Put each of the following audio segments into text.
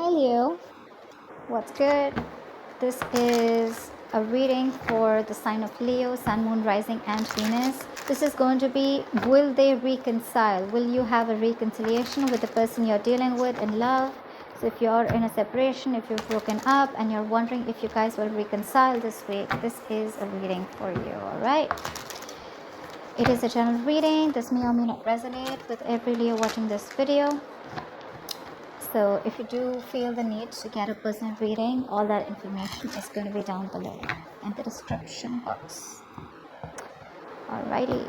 Hi Leo, what's good? This is a reading for the sign of Leo, Sun, Moon, Rising, and Venus. This is going to be, will they reconcile? Will you have a reconciliation with the person you're dealing with in love? So if you're in a separation, if you've broken up and you're wondering if you guys will reconcile this week, this is a reading for you, alright? It is a general reading. This may or may not resonate with every Leo watching this video. So if you do feel the need to get a personal reading, all that information is going to be down below in the description box. Alrighty.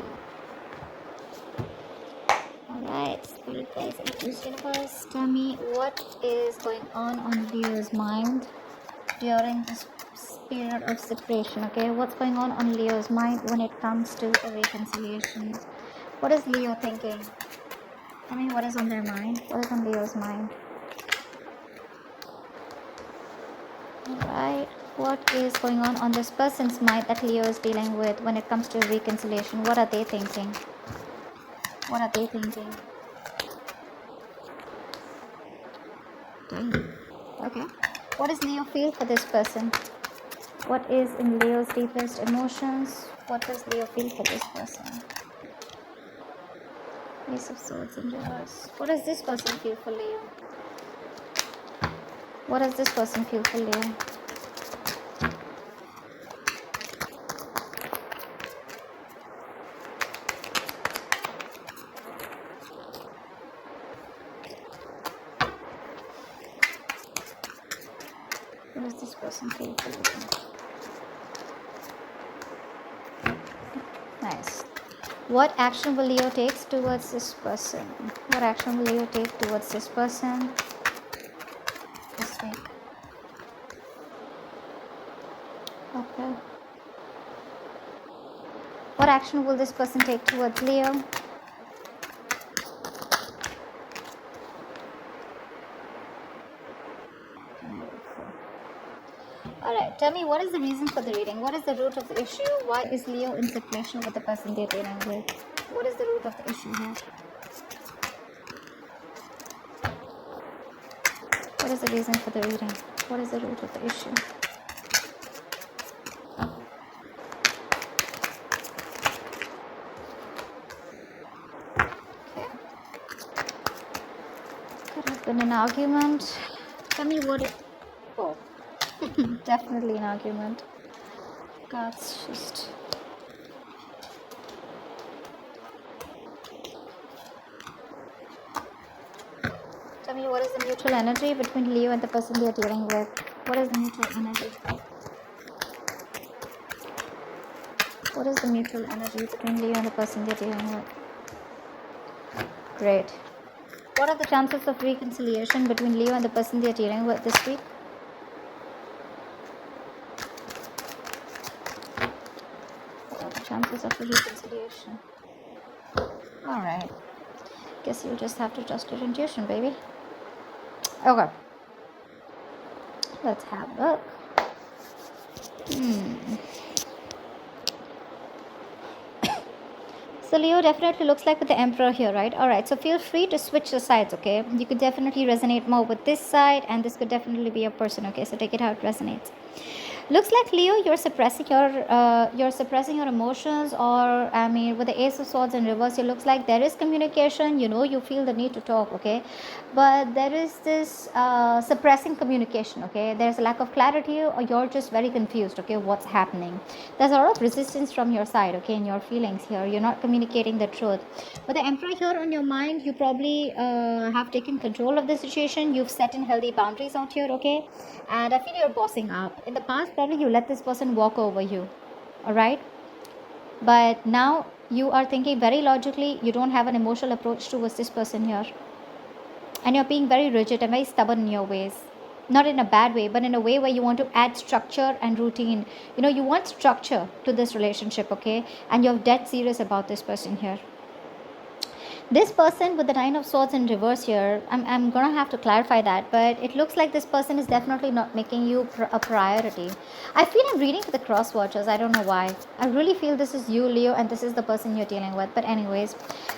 Alright, Spirit guys and First Universe, tell me what is going on Leo's mind during this period of separation, okay? What's going on Leo's mind when it comes to a reconciliation? What is Leo thinking? Tell me what is on their mind. What is on Leo's mind? Alright, what is going on this person's mind that Leo is dealing with when it comes to reconciliation? What are they thinking? What are they thinking? Dang. Okay. What does Leo feel for this person? What is in Leo's deepest emotions? What does Leo feel for this person? Ace of Swords in reverse. What does this person feel for Leo? What does this person feel for Leo? What does this person feel for Leo? Nice. What action will Leo take towards this person? What action will Leo take towards this person this week? Okay. What action will this person take towards Leo? Alright, tell me what is the reason for the reading? What is the root of the issue? Why is Leo in separation with the person they're dealing with? What is the root of the issue here? What is the reason for the reading? What is the root of the issue? Okay. Could have been an argument. Tell me what it... Oh. Definitely an argument. God's just... Tell me what is the mutual energy between Leo and the person they are dealing with? What is the mutual energy? What is the mutual energy between Leo and the person they're dealing with? Great. What are the chances of reconciliation between Leo and the person they're dealing with this week? What are the chances of reconciliation? Alright. Guess you'll just have to trust your intuition, baby. Okay. Let's have a look. So Leo definitely looks like with the Emperor here, right? Alright, so feel free to switch the sides, okay? You could definitely resonate more with this side, and this could definitely be a person, okay? So take it how it resonates. Looks like Leo, you're suppressing your emotions, or I mean, with the Ace of Swords in reverse, it looks like there is communication. You know, you feel the need to talk, okay, but there is this suppressing communication, okay. There's a lack of clarity, or you're just very confused, okay, what's happening. There's a lot of resistance from your side, okay, in your feelings here. You're not communicating the truth. But the Emperor here on your mind, you probably have taken control of the situation. You've set in healthy boundaries out here, okay, and I feel you're bossing up. In the past, probably you let this person walk over you, all right, but now you are thinking very logically. You don't have an emotional approach towards this person here, and you're being very rigid and very stubborn in your ways, not in a bad way, but in a way where you want to add structure and routine. You know, you want structure to this relationship, okay, and you're dead serious about this person here. This person with the Nine of Swords in reverse here, I'm gonna have to clarify that, but it looks like this person is definitely not making you a priority. I feel I'm reading for the cross watchers. I don't know why. I really feel this is you, Leo, and this is the person you're dealing with. But anyways,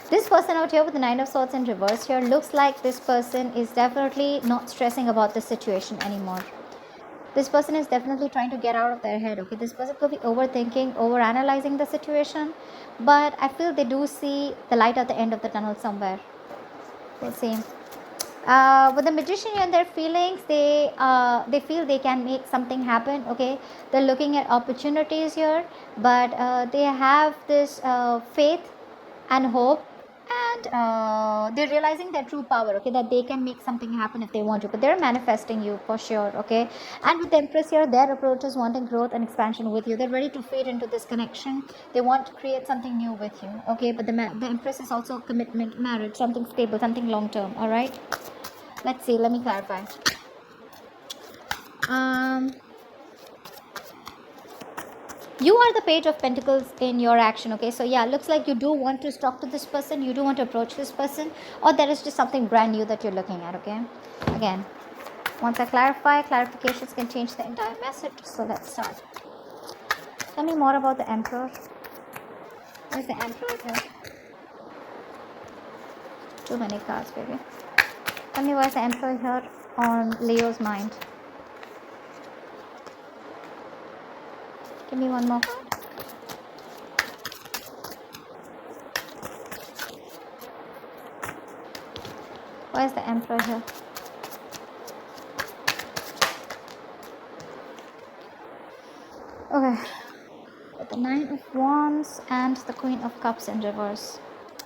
this person out here with the Nine of Swords in reverse here looks like this person is definitely not stressing about this situation anymore. This person is definitely trying to get out of their head. Okay, this person could be overthinking, over analyzing the situation, but I feel they do see the light at the end of the tunnel somewhere. We'll see. With the magician and their feelings, they feel they can make something happen. Okay, they're looking at opportunities here, but they have this faith and hope, and they're realizing their true power. Okay, that they can make something happen if they want to, but they're manifesting you for sure. Okay, and with the Empress here, their approach is wanting growth and expansion with you. They're ready to fade into this connection. They want to create something new with you. Okay, but the Empress is also commitment, marriage, something stable, something long term. All right, let's see, let me clarify. You are the Page of Pentacles in your action. Okay, so yeah, looks like you do want to talk to this person, you do want to approach this person, or there is just something brand new that you're looking at. Okay, again, once I clarify, clarifications can change the entire message. So let's start. Tell me more about the Emperor. Where's the Emperor here? Too many cards, baby. Tell me where's the Emperor here on Leo's mind. Give me one more card. Where's the Emperor here? Okay. With the Nine of Wands and the Queen of Cups in reverse.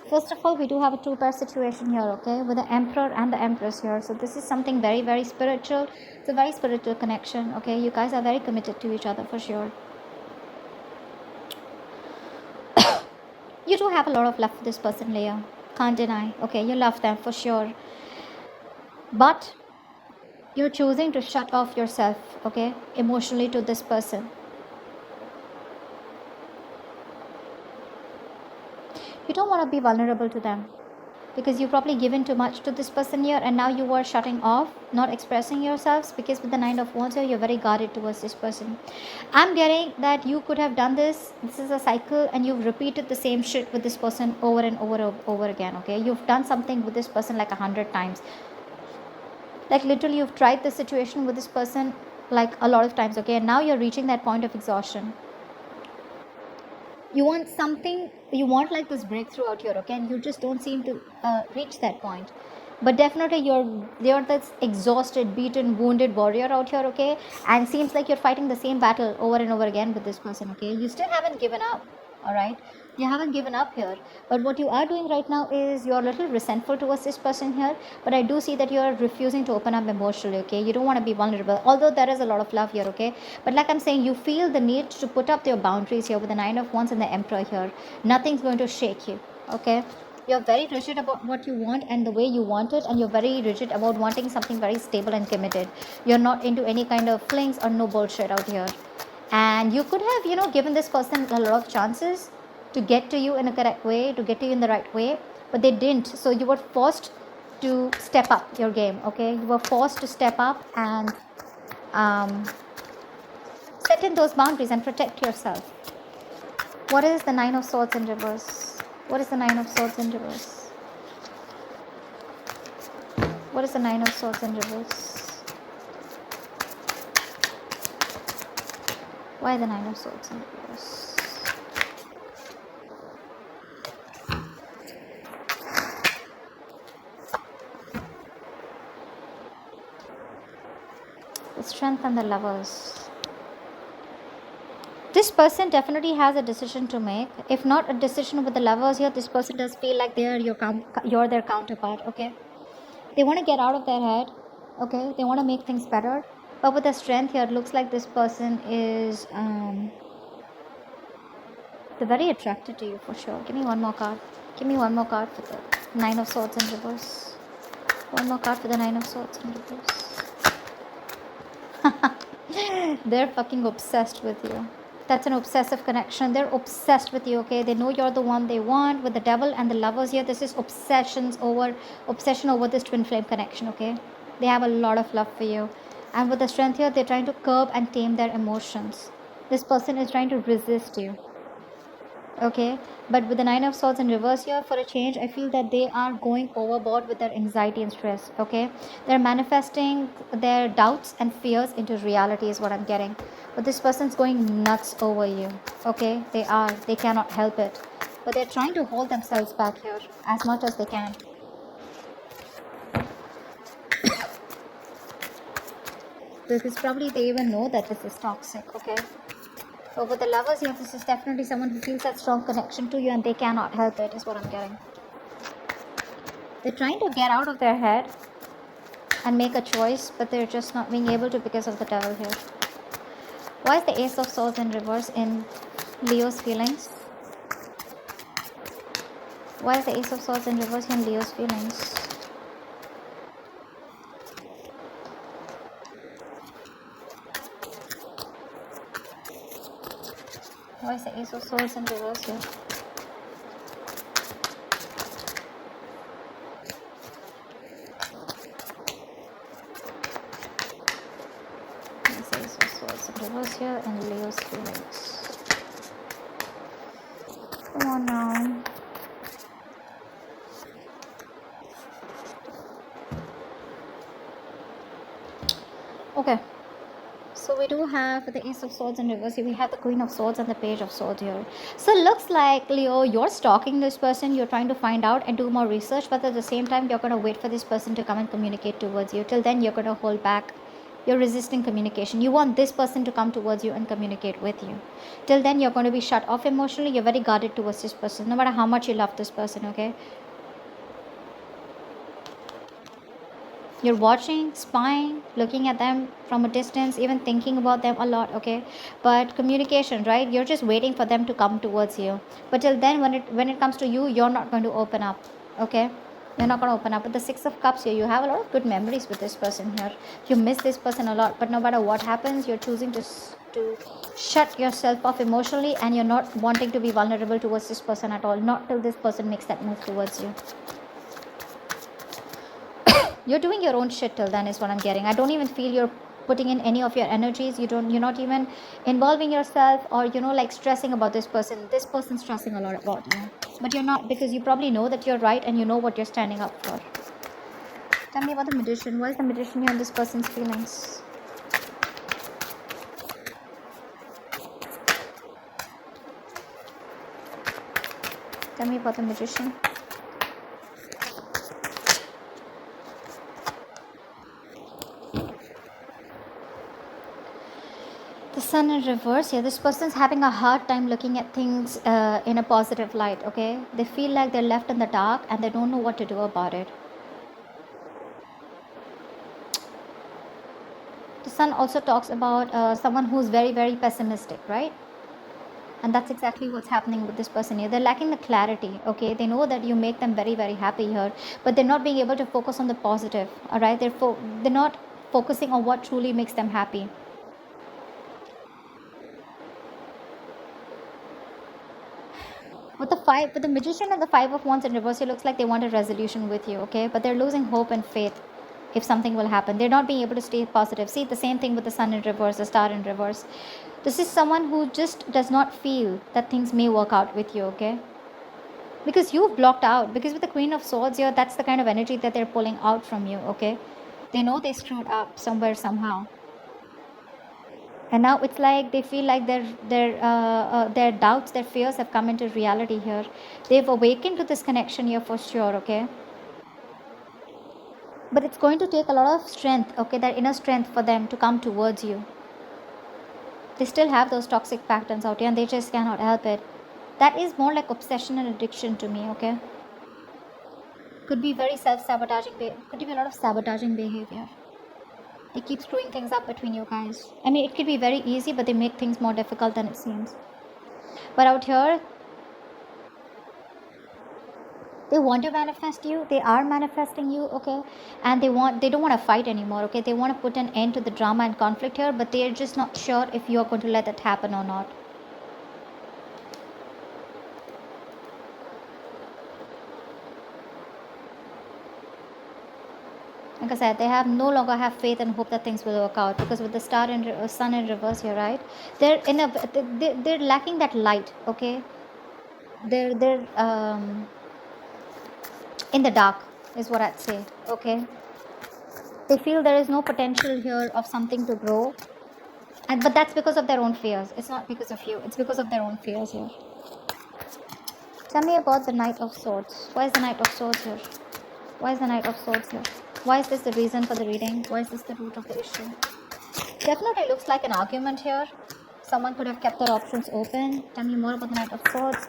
First of all, we do have a two-pair situation here, okay, with the Emperor and the Empress here. So this is something very, very spiritual. It's a very spiritual connection, okay. You guys are very committed to each other for sure. You do have a lot of love for this person, Leo. Can't deny. Okay, you love them for sure. But you're choosing to shut off yourself, okay, emotionally to this person. You don't want to be vulnerable to them because you've probably given too much to this person here, and now you are shutting off, not expressing yourselves, because with the Nine of Wands here, you're very guarded towards this person. I'm getting that you could have done this. This is a cycle, and you've repeated the same shit with this person over and over again. Okay, you've done something with this person like 100 times. Like literally, you've tried the situation with this person like a lot of times. Okay, and now you're reaching that point of exhaustion. You want something, you want like this breakthrough out here, okay, and you just don't seem to reach that point. But definitely you're this exhausted, beaten, wounded warrior out here, okay, and seems like you're fighting the same battle over and over again with this person. Okay, you still haven't given up. All right, you haven't given up here, but what you are doing right now is you're a little resentful towards this person here, but I do see that you're refusing to open up emotionally. Okay, you don't want to be vulnerable, although there is a lot of love here. Okay, but like I'm saying, you feel the need to put up your boundaries here with the Nine of Wands and the Emperor here. Nothing's going to shake you. Okay, you're very rigid about what you want and the way you want it, and you're very rigid about wanting something very stable and committed. You're not into any kind of flings or no bullshit out here. And you could have given this person a lot of chances to get to you in a correct way, to get to you in the right way, but they didn't. So you were forced to step up your game. Okay, you were forced to step up and set in those boundaries and protect yourself. What is the Nine of Swords in reverse? What is the Nine of Swords in reverse? What is the Nine of Swords in reverse? Why the Nine of Swords in reverse? The Strength and the Lovers. This person definitely has a decision to make. If not a decision with the Lovers here, this person does feel like you're their counterpart. Okay, they want to get out of their head. Okay, they want to make things better. But with the Strength here, it looks like this person is they're very attracted to you for sure. Give me one more card. Give me one more card for the Nine of Swords in reverse. One more card for the Nine of Swords in reverse. They're fucking obsessed with you. That's an obsessive connection. They're obsessed with you, okay? They know you're the one they want. With the devil and the lovers here, this is obsession over this twin flame connection, okay? They have a lot of love for you. And with the strength here, they're trying to curb and tame their emotions. This person is trying to resist you, okay? But with the nine of swords in reverse here, for a change, I feel that they are going overboard with their anxiety and stress, okay? They're manifesting their doubts and fears into reality is what I'm getting. But this person's going nuts over you, okay? They cannot help it, but they're trying to hold themselves back here as much as they can. Because probably they even know that this is toxic, okay? So with the lovers here, this is definitely someone who feels that strong connection to you and they cannot help it, is what I'm getting. They're trying to get out of their head and make a choice, but they're just not being able to because of the devil here. Why is the Ace of Swords in reverse in Leo's feelings? Why is the Ace of Swords in reverse in Leo's feelings? Why is the Ace of Swords in reverse here? Why is the Ace of Swords in reverse here and Leo's feelings? Come on now. Okay. So we do have the Ace of Swords in reverse here. We have the Queen of Swords and the Page of Swords here. So it looks like, Leo, you're stalking this person. You're trying to find out and do more research. But at the same time, you're going to wait for this person to come and communicate towards you. Till then, you're going to hold back. You're resisting communication. You want this person to come towards you and communicate with you. Till then, you're going to be shut off emotionally. You're very guarded towards this person. No matter how much you love this person, okay? You're watching, spying, looking at them from a distance, even thinking about them a lot, okay? But communication, right? You're just waiting for them to come towards you. But till then, when it comes to you, you're not going to open up, okay? You're not going to open up. With the Six of Cups here, you have a lot of good memories with this person here. You miss this person a lot, but no matter what happens, you're choosing to shut yourself off emotionally, and you're not wanting to be vulnerable towards this person at all. Not till this person makes that move towards you. You're doing your own shit till then is what I'm getting. I don't even feel you're putting in any of your energies. You're not even involving yourself or like stressing about this person. This person's stressing a lot about you, but you're not, because you probably know that you're right and you know what you're standing up for. Tell me about the Magician. Why is the Magician here on this person's feelings? Tell me about the Magician. The Sun in reverse here. This person's having a hard time looking at things in a positive light, okay? They feel like they're left in the dark and they don't know what to do about it. The Sun also talks about someone who's very, very pessimistic, right? And that's exactly what's happening with this person here. They're lacking the clarity, okay? They know that you make them very, very happy here, but they're not being able to focus on the positive, all right? They're not focusing on what truly makes them happy. With the Magician and the Five of Wands in reverse, it looks like they want a resolution with you, okay? But they're losing hope and faith if something will happen. They're not being able to stay positive. See, the same thing with the Sun in reverse, the Star in reverse. This is someone who just does not feel that things may work out with you, okay? Because you've blocked out. Because with the Queen of Swords here, that's the kind of energy that they're pulling out from you, okay? They know they screwed up somewhere, somehow. And now it's like they feel like their doubts, their fears have come into reality here. They've awakened to this connection here for sure, okay? But it's going to take a lot of strength, okay, that inner strength for them to come towards you. They still have those toxic patterns out here and they just cannot help it. That is more like obsession and addiction to me, okay? Could be very self-sabotaging, could be a lot of sabotaging behavior. They keep screwing things up between you guys. I mean, it could be very easy, but they make things more difficult than it seems. But out here, they want to manifest you. They are manifesting you, okay? And they don't want to fight anymore, okay? They want to put an end to the drama and conflict here, but they're just not sure if you're going to let that happen or not. Anka said, they have no longer have faith and hope that things will work out, because with the star and sun in reverse here, right? They're in a they're lacking that light. Okay, they're in the dark is what I'd say. Okay, they feel there is no potential here of something to grow, and but that's because of their own fears. It's not because of you. It's because of their own fears here. Tell me about the Knight of Swords. Why is the Knight of Swords here? Why is the Knight of Swords here? Why is this the reason for the reading? Why is this the root of the issue? Definitely looks like an argument here. Someone could have kept their options open. Tell me more about the Knight of Swords.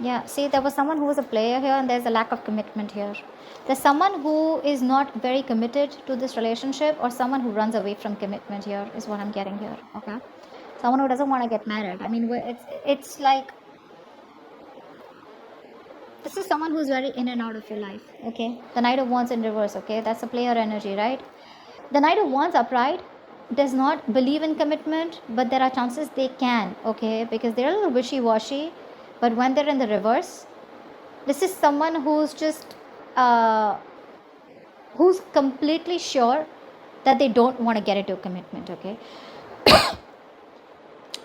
Yeah, see, there was someone who was a player here, and there's a lack of commitment here. There's someone who is not very committed to this relationship, or someone who runs away from commitment here, is what I'm getting here. Okay, someone who doesn't want to get married. I mean, it's like this is someone who's very in and out of your life. Okay, the Knight of Wands in reverse. Okay, that's the player energy, right? The Knight of Wands upright does not believe in commitment, but there are chances they can. Okay, because they're a little wishy-washy. But when they're in the reverse, this is someone who's just who's completely sure that they don't want to get into a commitment. Okay,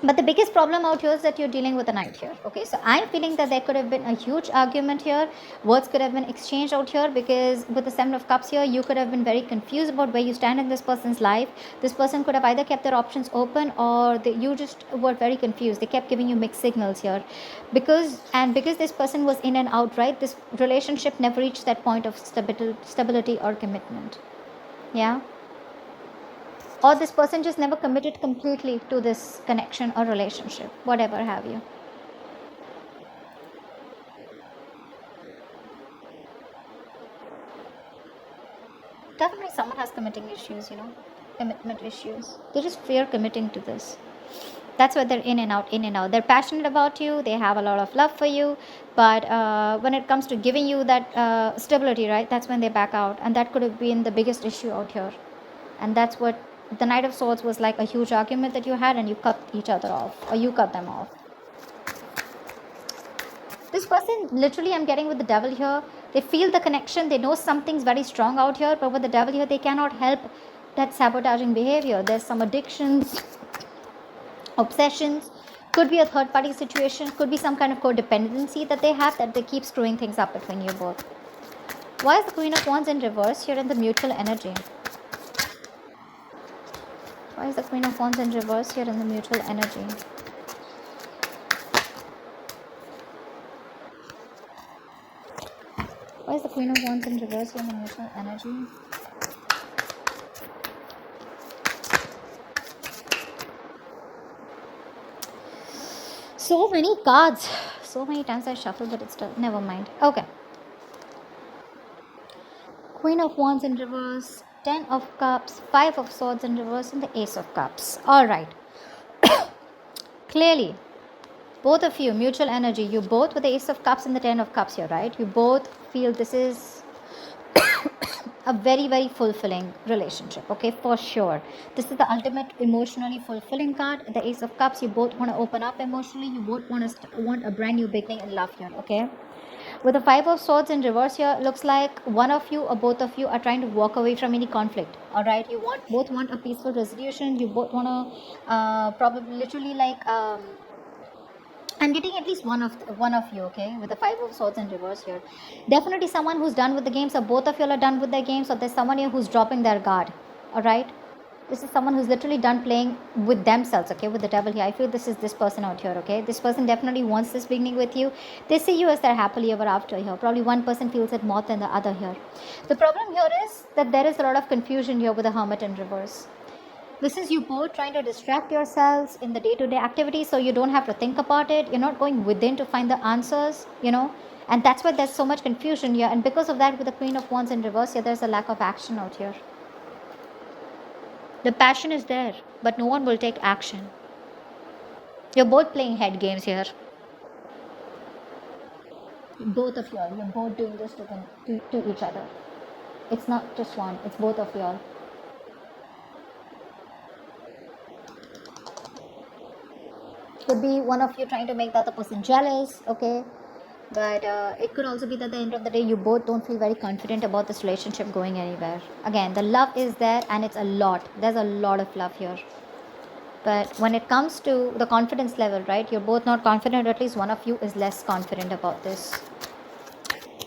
but the biggest problem out here is that you're dealing with a knight here. Okay, so I'm feeling that there could have been a huge argument here. Words could have been exchanged out here, because with the Seven of Cups here, you could have been very confused about where you stand in this person's life. This person could have either kept their options open, or you just were very confused. They kept giving you mixed signals here, because this person was in and out, right? This relationship never reached that point of stability or commitment. Yeah, or this person just never committed completely to this connection or relationship, whatever have you. Definitely someone has committing issues, commitment issues. They just fear committing to this. That's why they're in and out. They're passionate about you, they have a lot of love for you, but when it comes to giving you that stability, right, that's when they back out. And that could have been the biggest issue out here. And that's what the Knight of Swords was like, a huge argument that you had, and you cut each other off, or you cut them off. This person, literally, I'm getting with the Devil here. They feel the connection. They know something's very strong out here, but with the Devil here, they cannot help that sabotaging behavior. There's some addictions, obsessions. Could be a third-party situation. Could be some kind of codependency that they have, that they keep screwing things up between you both. Why is the Queen of Wands in reverse here in the mutual energy? Why is the Queen of Wands in reverse here in the mutual energy? Why is the Queen of Wands in reverse here in the mutual energy? So many cards. So many times I shuffled, but it's still... Never mind. Okay. Queen of Wands in reverse. 10 of Cups. 5 of Swords in reverse. And the Ace of Cups. Alright. Clearly, both of you, mutual energy, you both with the Ace of Cups and the 10 of Cups here, right? You both feel this is a very, very fulfilling relationship, okay, for sure. This is the ultimate emotionally fulfilling card. The Ace of Cups, you both want to open up emotionally. You both want a brand new beginning in love here, okay? With the 5 of Swords in reverse here, looks like one of you or both of you are trying to walk away from any conflict, alright? You both want a peaceful resolution. You both want to probably literally like... I'm getting at least one of you, okay, with the 5 of Swords in reverse here. Definitely someone who's done with the games, or both of you are done with their games, or there's someone here who's dropping their guard, alright? This is someone who's literally done playing with themselves, okay, with the Devil here. I feel this is this person out here, okay? This person definitely wants this beginning with you. They see you as their happily ever after here. Probably one person feels it more than the other here. The problem here is that there is a lot of confusion here with the Hermit in reverse. This is you both trying to distract yourselves in the day-to-day activities, so you don't have to think about it. You're not going within to find the answers, and that's why there's so much confusion here. And because of that, with the Queen of Wands in reverse here, there's a lack of action out here. The passion is there, but no one will take action. You're both playing head games here. Both of y'all, you're both doing this to each other. It's not just one, it's both of y'all. Could be one of you trying to make the other person jealous, okay? But it could also be that at the end of the day, you both don't feel very confident about this relationship going anywhere. Again, the love is there and it's a lot. There's a lot of love here. But when it comes to the confidence level, right, you're both not confident, or at least one of you is less confident about this.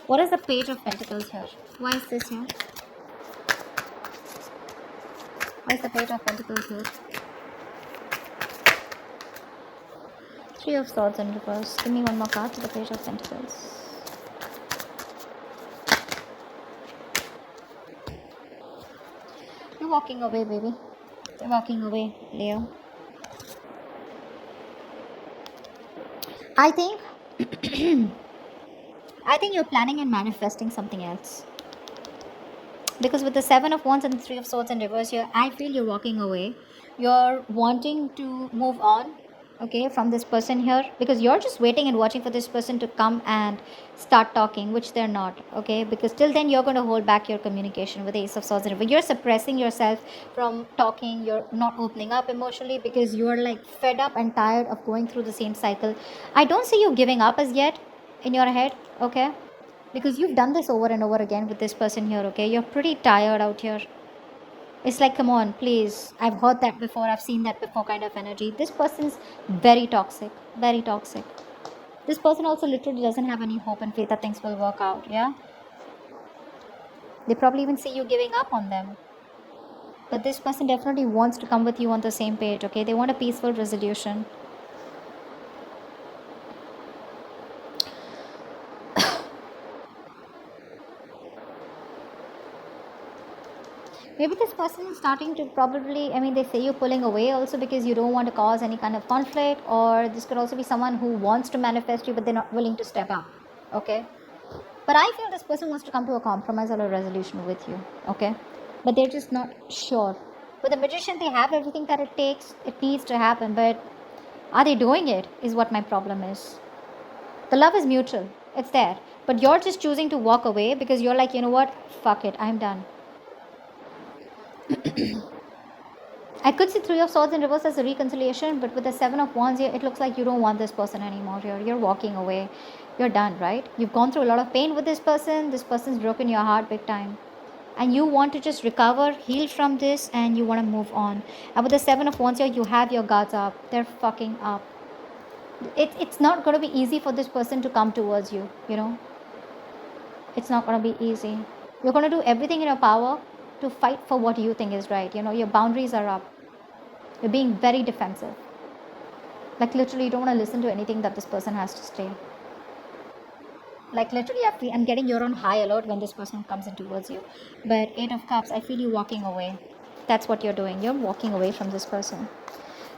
What is the Page of Pentacles here? Why is this here? Why is the Page of Pentacles here? Three of Swords in reverse. Give me one more card for the Page of Pentacles. You're walking away, baby. You're walking away, Leo. I think you're planning and manifesting something else. Because with the Seven of Wands and the Three of Swords in reverse here, I feel you're walking away. You're wanting to move on, okay, from this person here. Because you're just waiting and watching for this person to come and start talking, which they're not, okay. Because till then, you're going to hold back your communication with the Ace of Swords in reverse. You're suppressing yourself from talking. You're not opening up emotionally because you're like fed up and tired of going through the same cycle. I don't see you giving up as yet in your head, okay. Because you've done this over and over again with this person here, okay? You're pretty tired out here. It's like, come on, please. I've heard that before. I've seen that before kind of energy. This person's very toxic. Very toxic. This person also literally doesn't have any hope and faith that things will work out, yeah? They probably even see you giving up on them. But this person definitely wants to come with you on the same page, okay? They want a peaceful resolution. Maybe this person is starting to probably, I mean, they say you're pulling away also because you don't want to cause any kind of conflict, or this could also be someone who wants to manifest you but they're not willing to step up, okay? But I feel this person wants to come to a compromise or a resolution with you, okay? But they're just not sure. With the Magician, they have everything that it takes, it needs to happen, but are they doing it is what my problem is. The love is mutual, it's there, but you're just choosing to walk away because you're like, you know what, fuck it, I'm done. I could see Three of Swords in reverse as a reconciliation, but with the Seven of Wands here, it looks like you don't want this person anymore here. You're walking away. You're done, right? You've gone through a lot of pain with this person. This person's broken your heart big time. And you want to just recover, heal from this, and you want to move on. And with the Seven of Wands here, you have your guards up. They're fucking up. It's not going to be easy for this person to come towards you, you know? It's not going to be easy. You're going to do everything in your power to fight for what you think is right. You know, your boundaries are up. You're being very defensive. Like literally, you don't want to listen to anything that this person has to say. Like literally, I'm getting you're on high alert when this person comes in towards you. But Eight of Cups, I feel you walking away. That's what you're doing. You're walking away from this person.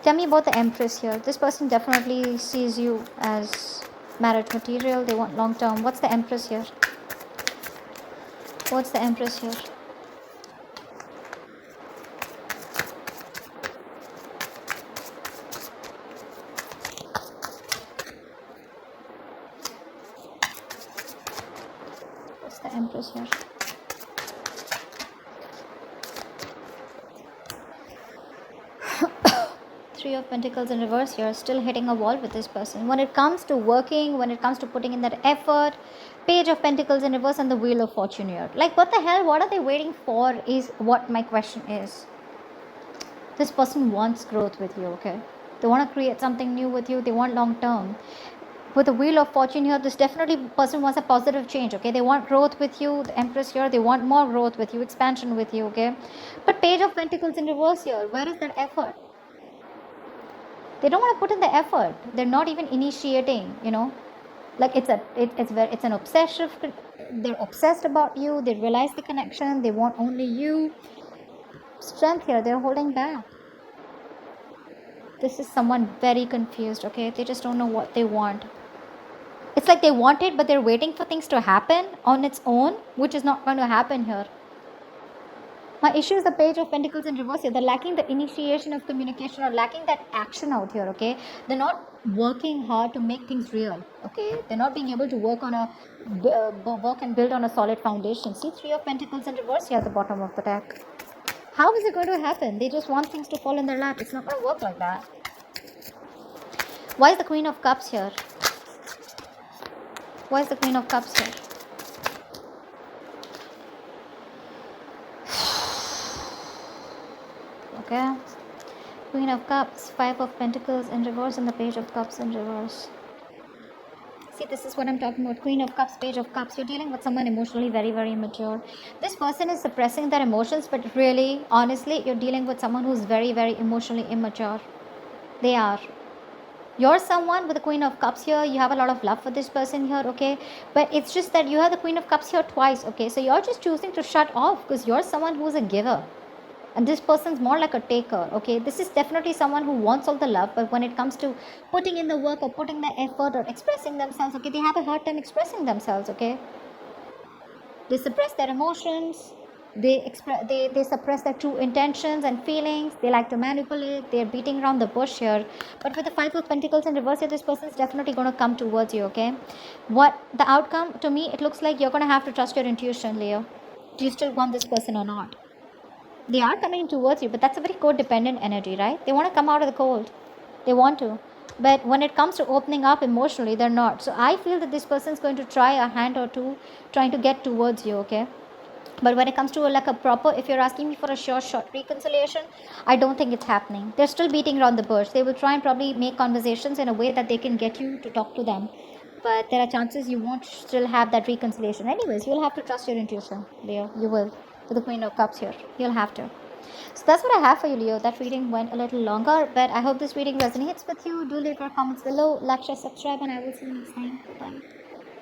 Tell me about the Empress here. This person definitely sees you as marriage material. They want long term. What's the Empress here? What's the Empress here? The Empress here. Three of Pentacles in reverse here, still hitting a wall with this person. When it comes to working, when it comes to putting in that effort, Page of Pentacles in reverse and the Wheel of Fortune here. Like what the hell, what are they waiting for is what my question is. This person wants growth with you, okay? They want to create something new with you. They want long term. With the Wheel of Fortune here, this definitely person wants a positive change, okay? They want growth with you. The Empress here, they want more growth with you, expansion with you, okay? But Page of Pentacles in reverse here, where is that effort? They don't want to put in the effort. They're not even initiating, you know? Like it's an obsessive, they're obsessed about you. They realize the connection. They want only you. Strength here, they're holding back. This is someone very confused, okay? They just don't know what they want. It's like they want it, but they're waiting for things to happen on its own, which is not going to happen here. My issue is the Page of Pentacles in reverse here. They're lacking the initiation of communication or lacking that action out here, okay? They're not working hard to make things real, okay? They're not being able to work and build on a solid foundation. See, Three of Pentacles in reverse here at the bottom of the deck. How is it going to happen? They just want things to fall in their lap. It's not going to work like that. Why is the Queen of Cups here? Why is the Queen of Cups here? Okay. Queen of Cups, Five of Pentacles in reverse, and the Page of Cups in reverse. See, this is what I'm talking about. Queen of Cups, Page of Cups. You're dealing with someone emotionally very, very immature. This person is suppressing their emotions, but really, honestly, you're dealing with someone who's very, very emotionally immature. They are. You're someone with the Queen of Cups here. You have a lot of love for this person here, okay? But it's just that you have the Queen of Cups here twice, okay? So you're just choosing to shut off because you're someone who's a giver. And this person's more like a taker, okay? This is definitely someone who wants all the love, but when it comes to putting in the work or putting the effort or expressing themselves, okay, they have a hard time expressing themselves, okay? They suppress their emotions, they suppress their true intentions and feelings, they like to manipulate, they're beating around the bush here. But with the Five of Pentacles in reverse here, this person is definitely going to come towards you, okay? What the outcome, to me, it looks like you're going to have to trust your intuition, Leo. Do you still want this person or not? They are coming towards you, but that's a very codependent energy, right? They want to come out of the cold. They want to. But when it comes to opening up emotionally, they're not. So I feel that this person is going to try a hand or two trying to get towards you, okay? But when it comes to like a proper, if you're asking me for a sure short reconciliation, I don't think it's happening. They're still beating around the bush. They will try and probably make conversations in a way that they can get you to talk to them. But there are chances you won't still have that reconciliation. Anyways, you'll have to trust your intuition, Leo. You will. With the Queen of Cups here. You'll have to. So that's what I have for you, Leo. That reading went a little longer, but I hope this reading resonates with you. Do leave your comments below, like, share, subscribe, and I will see you next time. Bye.